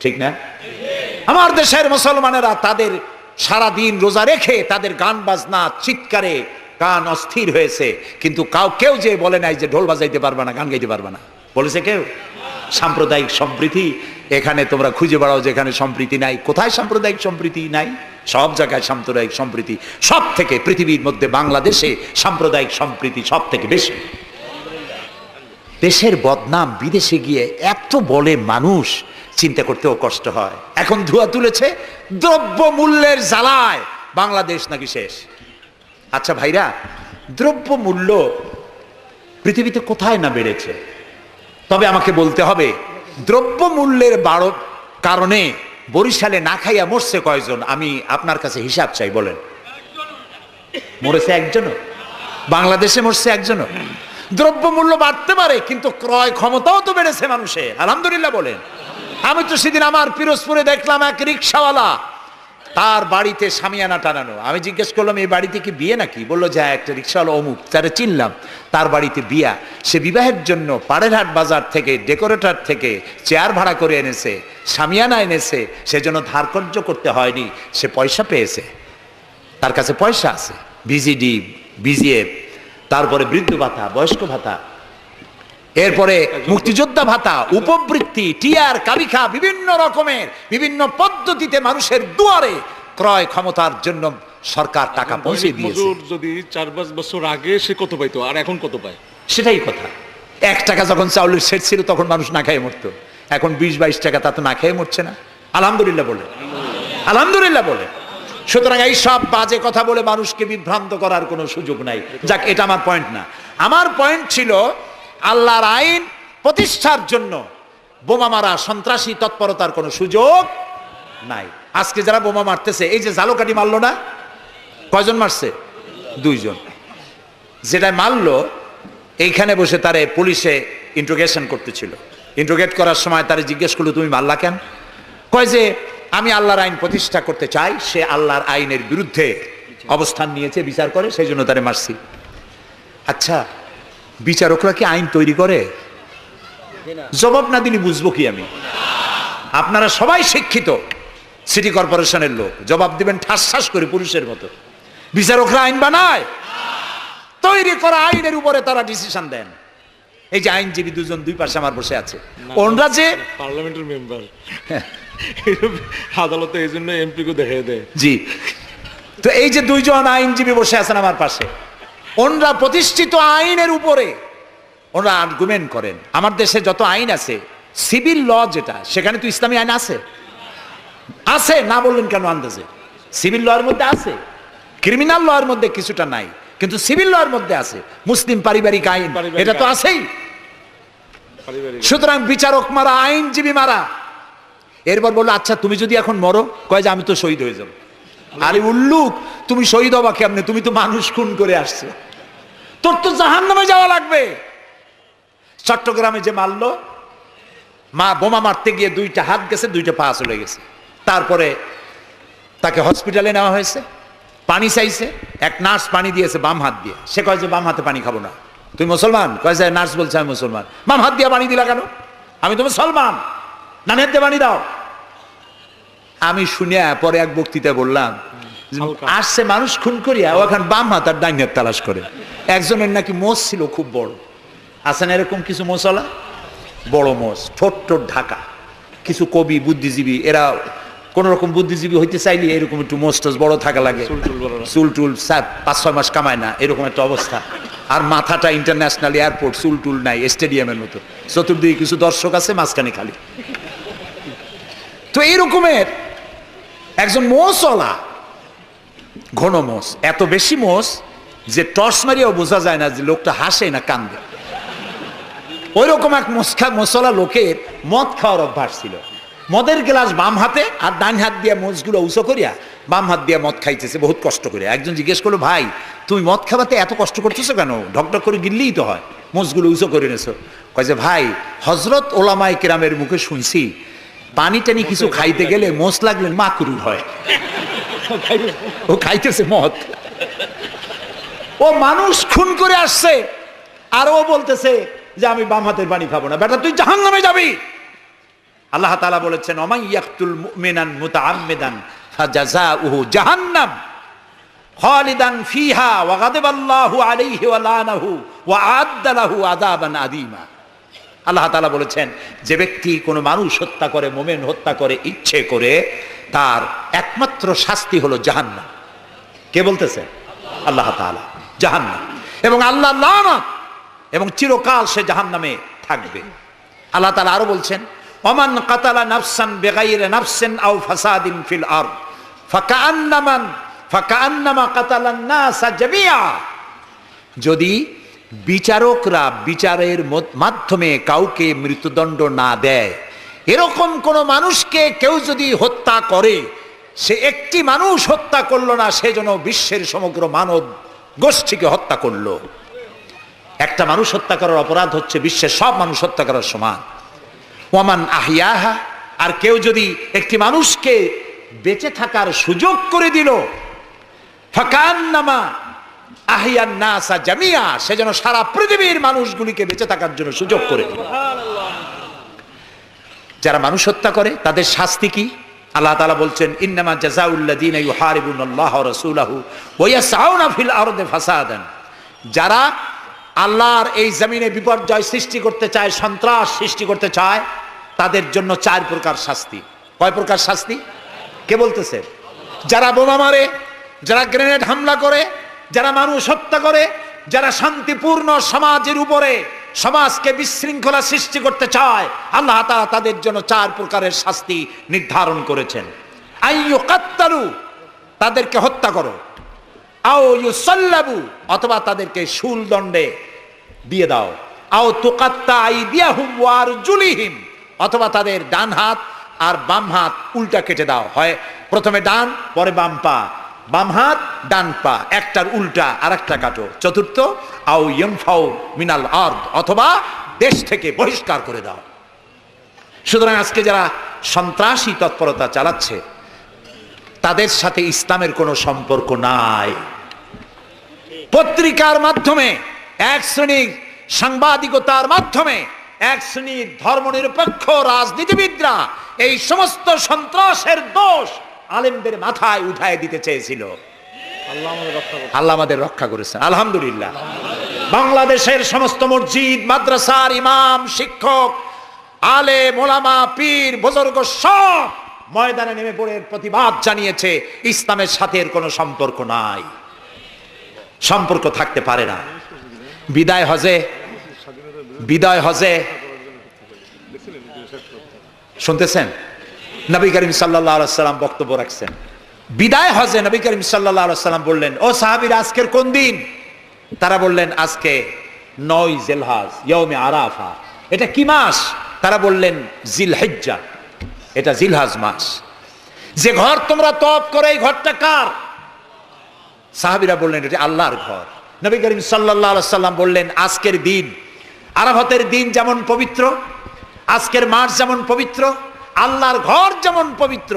ঠিক না? আমার দেশের মুসলমানেরা তাদের সারা দিন রোজা রেখে তাদের গান বাজনা চিৎকারে গান অস্থির হয়েছে, কিন্তু কেউ যে বলে নাই যে ঢোল বাজাইতে পারবে না, গান গাইতে পারবে না, বলেছে কেউ? সাম্প্রদায়িক সম্প্রীতি এখানে তোমরা খুঁজে বেড়াও যেখানে সম্প্রীতি নাই। কোথায় সাম্প্রদায়িক সম্প্রীতি নাই? সব জায়গায় সাম্প্রদায়িক সম্প্রীতি। সব থেকে পৃথিবীর মধ্যে বাংলাদেশে সাম্প্রদায়িক সম্প্রীতি সব থেকে বেশি। দেশের বদনাম বিদেশে গিয়ে এত বলে মানুষ, চিন্তা করতেও কষ্ট হয়। এখন ধোঁয়া তুলেছে দ্রব্য মূল্যের জ্বালায় বাংলাদেশ নাকি শেষ। আচ্ছা ভাইরা, দ্রব্য মূল্য পৃথিবীতে কোথায় না বেড়েছে? তবে আমাকে বলতে হবে, দ্রব্য মূল্যের কারণে বরিশালে না খাইয়া মরছে কয়জন? আমি আপনার কাছে হিসাব চাই, বলেন। মরেছে একজনও? বাংলাদেশে মরছে একজনও? দ্রব্য মূল্য বাড়তে পারে, কিন্তু ক্রয় ক্ষমতাও তো বেড়েছে মানুষের, আলহামদুলিল্লাহ বলেন। আমি তো সেদিন আমার পিরোজপুরে দেখলাম এক রিক্সাওয়ালা, তার বাড়িতে শামিয়ানা টানানো। আমি জিজ্ঞেস করলাম এই বাড়িতে কি বিয়ে নাকি? বললো যে একটা রিক্সাওয়ালা অমুক, তারা চিনলাম, তার বাড়িতে বিয়া। সে বিবাহের জন্য পাড়েরহাট বাজার থেকে, ডেকোরেটর থেকে চেয়ার ভাড়া করে এনেছে, শামিয়ানা এনেছে, সেজন্য ধারকর্য করতে হয়নি, সে পয়সা পেয়েছে, তার কাছে পয়সা আছে। বিজিডি, বিজিএফ, তারপরে বৃদ্ধ ভাতা, বয়স্ক ভাতা, এরপরে মুক্তিযোদ্ধা ভাতা, উপবৃত্তি, টিআর, কাবিখা, বিভিন্ন রকমের বিভিন্ন পদ্ধতিতে মানুষের দুয়ারে ক্রয় ক্ষমতার জন্য সরকার টাকা পৌঁছে দিয়েছে। যদি 4-5 বছর আগে সে কত পাইতো আর এখন কত পায়? সেটাই কথা। 1 টাকা যখন চাউলের সেট ছিল তখন মানুষ না খেয়ে মরতো, এখন 20-22 টাকা, তা তো না খেয়ে মরছে না। আলহামদুলিল্লাহ বলে, আলহামদুলিল্লাহ বলে। সুতরাং এই সব বাজে কথা বলে মানুষকে বিভ্রান্ত করার কোনো সুযোগ নাই। যাক, এটা আমার পয়েন্ট না। আমার পয়েন্ট ছিল আল্লাহর আইন প্রতিষ্ঠার জন্য বোমা মারা, সন্ত্রাসী তৎপরতার কোনো সুযোগ নাই। আজকে যারা বোমা মারতেছে, এই যে জালকাঠি মারলো না, কয়জন মারছে? 2 জন। যেটা মারলো এইখানে বসে তারে পুলিশে ইন্ট্রোগেশন করতেছিল। ইন্ট্রোগেট করার সময় তারে জিজ্ঞেস করলো তুমি মারলা কেন? কয় যে আমি আল্লাহর আইন প্রতিষ্ঠা করতে চাই, সে আল্লাহর আইনের বিরুদ্ধে অবস্থান নিয়েছে, বিচার করে, সেই জন্য তারে মারছি। আচ্ছা, বিচারকরা কি আইন তৈরি করে? জবাব না দিলে বুঝবো কি আমি? আপনারা সবাই শিক্ষিত, সিটি কর্পোরেশনের লোক, জবাব দিবেন ঠাস ঠাস করে পুরুষের মতো। বিচারকরা আইন বানায়? তৈরি করা আইনের উপরে তারা ডিসিশন দেন। এই যে আইনজীবী দুজন দুই পাশে আমার বসে আছে, ওনরা যে পার্লামেন্টের মেম্বার, আদালতে এই জন্য এমপি কে দেখাই দেয়। জি, তো এই যে দুইজন আইনজীবী বসে আছেন আমার পাশে, ওনরা প্রতিষ্ঠিত আইনের উপরে ওরা আর্গুমেন্ট করেন। আমার দেশে যত আইন আছে, সিভিল ল যেটা, সেখানে তো ইসলামী আইন আছে, আছে না বললেন কেন আন্দাজে? সিভিল ল এর মধ্যে আছে, ক্রিমিনাল ল এর মধ্যে কিছুটা নাই, কিন্তু সিভিল ল এর মধ্যে আছে। মুসলিম পারিবারিক আইন, এটা তো আছেই। সুতরাং বিচারক মারা, আইনজীবী মারা। এরপর বললো, আচ্ছা তুমি যদি এখন মরো, কয় যে আমি তো শহীদ হয়ে যাবো। আরে উল্লুক, তুমি শহীদ হবা কেমনে? তুমি তো মানুষ খুন করে আসছো, তোর তো জাহান্নামে যাওয়া লাগবে। চট্টগ্রামে যে মারলো, বোমা মারতে গিয়ে দুইটা হাত গেছে, দুইটা পা চলে গেছে। তারপরে তাকে হসপিটালে নেওয়া হয়েছে, পানি চাইছে, এক নার্স পানি দিয়েছে বাম হাত দিয়ে। সে কয় যে বাম হাতে পানি খাবো না। তুই মুসলমান? কয় যে নার্স বলছে আমি মুসলমান। বাম হাত দিয়ে পানি দিলা কেন? আমি তো মুসলমান, ডান হাত দিয়ে পানি দাও। আমি শুনিয়া পরে এক বক্তৃতায় বললাম, আসছে মানুষ খুন করিয়া, ও এখন বাম হাত আর ডান হাত তালাশ করে। একজনের নাকি মোষ ছিল খুব বড়, আছে না এরকম কিছু মোষওয়ালা, বড় মোষ, ঠোঁট ঠোঁট ঢাকা। কিছু কবি বুদ্ধিজীবী, এরা কোন রকম বুদ্ধিজীবী হইতে চাইলে এরকম একটু মোষ টোষ বড় থাকা লাগে, চুল টুল 5-6 মাস কামায় না, এরকম একটা অবস্থা। আর মাথাটা ইন্টারন্যাশনাল এয়ারপোর্ট, চুল টুল নাই, স্টেডিয়ামের মতো, চতুর্দিকে কিছু দর্শক আছে, মাঝখানে খালি। তো এইরকমের একজন মোষওয়ালা, ঘন মোষ, এত বেশি মোষ যে টর্চ মারিয়াও বোঝা যায় না যে লোকটা হাসে না কান্দে। ওই রকম এক মশলা লোকের মদ খাওয়ার অভ্যাস ছিল। মদের গ্লাস বাম হাতে, আর ডান হাত দিয়ে মোষগুলো উঁচু করিয়া বাম হাত দিয়ে মদ খাইতেছে বহুত কষ্ট করে। একজন জিজ্ঞেস করলো, ভাই তুমি মদ খাওয়াতে এত কষ্ট করতেছো কেন? ঢকঢক করে গিললেই তো হয়, মোষগুলো উঁচু করে নেছো। কয় যে ভাই, হজরত ওলামায়ে কেরামের মুখে শুনছি পানি টানি কিছু খাইতে গেলে মোষ লাগলে মাকরু হয়। ও খাইতেছে মদ, ও মানুষ খুন করে আসছে, আর ও বলতেছে যে আমি বাম হাতের পানি খাবো না। বেটা তুই জাহান্নামে যাবি। আল্লাহ তাআলা বলেছেন, ওমান ইয়াকতুল মুমিনান মুতাআম্মিদান ফাজাযাউহু জাহান্নাম খালিদান ফিহা ওয়া গাদাবাল্লাহু আলাইহি ওয়া লানাহু ওয়া আ'আদ্দা লাহু আযাবান আযীমা। আল্লাহ তাআলা বলেছেন, যে ব্যক্তি কোনো মানুষ হত্যা করে, মুমিন হত্যা করে ইচ্ছে করে, তার একমাত্র শাস্তি হলো জাহান্নাম। কে বলতেছে? আল্লাহ তাআলা। জাহান্নাম, এবং আল্লাহ লানত, এবং চিরকাল সে জাহান্নামে থাকবে। আল্লাহ তাআলা আরো বলছেন, ওমান কাতালা নাফসান বিগাইরি নাফসিন আও ফাসাদিন ফিল আরদ ফাকান্নামা কাতালান নাস জামিআ। যদি বিচারকরা বিচারের মাধ্যমে কাউকে মৃত্যুদণ্ড না দেয়, এরকম কোন মানুষকে কেউ যদি হত্যা করে, সে একটি মানুষ হত্যা করলো না, সে যেন বিশ্বের সমগ্র মানব গোষ্ঠীকে হত্যা করলো। একটা মানুষ হত্যা করার অপরাধ হচ্ছে বিশ্বের সব মানুষ হত্যা করার সমান। ওয়ামান আহিয়াহা, আর কেউ যদি একটি মানুষকে বেঁচে থাকার সুযোগ করে দিল, ফাকান্নামা আহিয়ান নাসা জামিয়া, সে যেন সারা পৃথিবীর মানুষগুলিকে বেঁচে থাকার জন্য সুযোগ করে দিল। যারা মানুষ হত্যা করে তাদের শাস্তি কি? আল্লাহ তাআলা বলছেন, ইন্নামা জাযাউল্লাযীনা ইউহারিবুনাল্লাহা ওয়া রাসূলাহু ওয়া ইয়াসআউনা ফিল আরদি ফাসাদান। যারা আল্লাহর এই জমিনে বিপর্যয় সৃষ্টি করতে চায়, সন্ত্রাস সৃষ্টি করতে চায়, তাদের জন্য 4 প্রকার শাস্তি। কয় প্রকার শাস্তি? কে বলতেছে? যারা বোমা মারে, যারা গ্রেনেড হামলা করে, যারা মানুষ হত্যা করে, যারা শান্তিপূর্ণ সমাজের উপরে সমাজকে বিশৃঙ্খলা সৃষ্টি করতে চায়, আল্লাহ তাআলা তাদের জন্য 4 প্রকারের শাস্তি নির্ধারণ করেছেন। আইয়ুকাত্তালু, তাদেরকে হত্যা করো, আও ইউসাল্লাবু, অথবা তাদেরকে শুল দণ্ডে দিয়ে দাও, আও তুকাত্তা আইদিয়াহুম ওয়া আরজুলিহিম, অথবা তাদের ডান হাত আর বাম হাত উল্টা কেটে দাও। হয় প্রথমে ডান, পরে বাম পা, বাম হাত ডান পা, একটার উল্টা আর একটা কাটো। চতুর্থ, আও ইয়ানফাউ মিনাল আরদ, অথবা দেশ থেকে বহিষ্কার করে দাও। সুতরাং আজকে যারা সন্ত্রাসী তৎপরতা চালাচ্ছে, তাদের সাথে ইসলামের কোনো সম্পর্ক নাই। পত্রিকার মাধ্যমে, এক শ্রেণীর সাংবাদিকতার মাধ্যমে এক শ্রেণীর ধর্মনিরপেক্ষ রাজনীতিবিদরা এই সমস্ত সন্ত্রাসের দোষ আলেমদের মাথায় উঠায় দিতে চেয়েছিল। আল্লাহ আমাদের রক্ষা করেছেন, আলহামদুলিল্লাহ। বাংলাদেশের সমস্ত মসজিদ, মাদ্রাসার ইমাম, শিক্ষক, আলেম, ওলামা, পীর, বুজুর্গ সব ময়দানে নেমে পড়ে প্রতিবাদ জানিয়েছে ইসলামের সাথে এর কোনো সম্পর্ক নাই, সম্পর্ক থাকতে পারে না। বিদায় হজে শুনতেছেন নবী করিম সাল্লাল্লাহু আলাইহি ওয়াসাল্লাম বক্তব্য রাখছেন। বিদায় হজে নবী করিম সাল্লাল্লাহু আলাইহি ওয়াসাল্লাম বললেন, ও সাহাবীরা, আজকের কোন দিন? তারা বললেন, আজকে 9 জিলহজ, ইয়াউমে আরাফা। এটা কি মাস? তারা বললেন, জিলহিজ্জা, এটা জিলহজ মাস। যে ঘর তোমরা তওয়াফ করে, এই ঘরটা কার? সাহাবীরা বললেন, এটা আল্লাহর ঘর। নবী করিম সাল্লাল্লাহু আলাইহি ওয়াসাল্লাম বললেন, আজকের দিন, আরাফাতের দিন যেমন পবিত্র, আজকের মাস যেমন পবিত্র, আল্লাহর ঘর যেমন পবিত্র,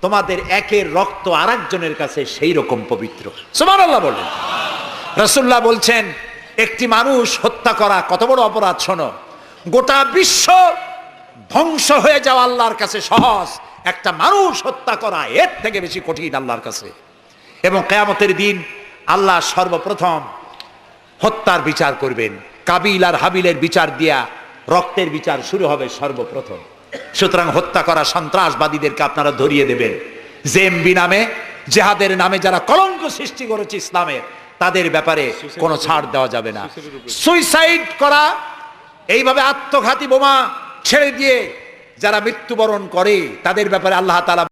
তোমাদের একের রক্ত আরেকজনের কাছে সেই রকম পবিত্র। সুবহানাল্লাহ বলেন। রাসূলুল্লাহ বলছেন, একটি মানুষ হত্যা করা কত বড় অপরাধ শোনো। গোটা বিশ্ব ধ্বংস হয়ে যাওয়া আল্লাহর কাছে সহজ, একটা মানুষ হত্যা করা এর থেকে বেশি কঠিন আল্লাহর কাছে। এবং কিয়ামতের দিন আল্লাহ সর্বপ্রথম হত্যার বিচার করবেন। কাবিল আর হাবিলের বিচার দিয়া রক্তের বিচার শুরু হবে সর্বপ্রথম। সুতরাং হত্যা করা সন্ত্রাসবাদীদেরকে আপনারা ধরিয়ে দেবেন। জেএমবি নামে, জেহাদের নামে যারা কলঙ্ক সৃষ্টি করেছে ইসলামের, তাদের ব্যাপারে কোনো ছাড় দেওয়া যাবে না। সুইসাইড করা, এইভাবে আত্মঘাতী বোমা ছেড়ে দিয়ে যারা মৃত্যুবরণ করে, তাদের ব্যাপারে আল্লাহ তাআলা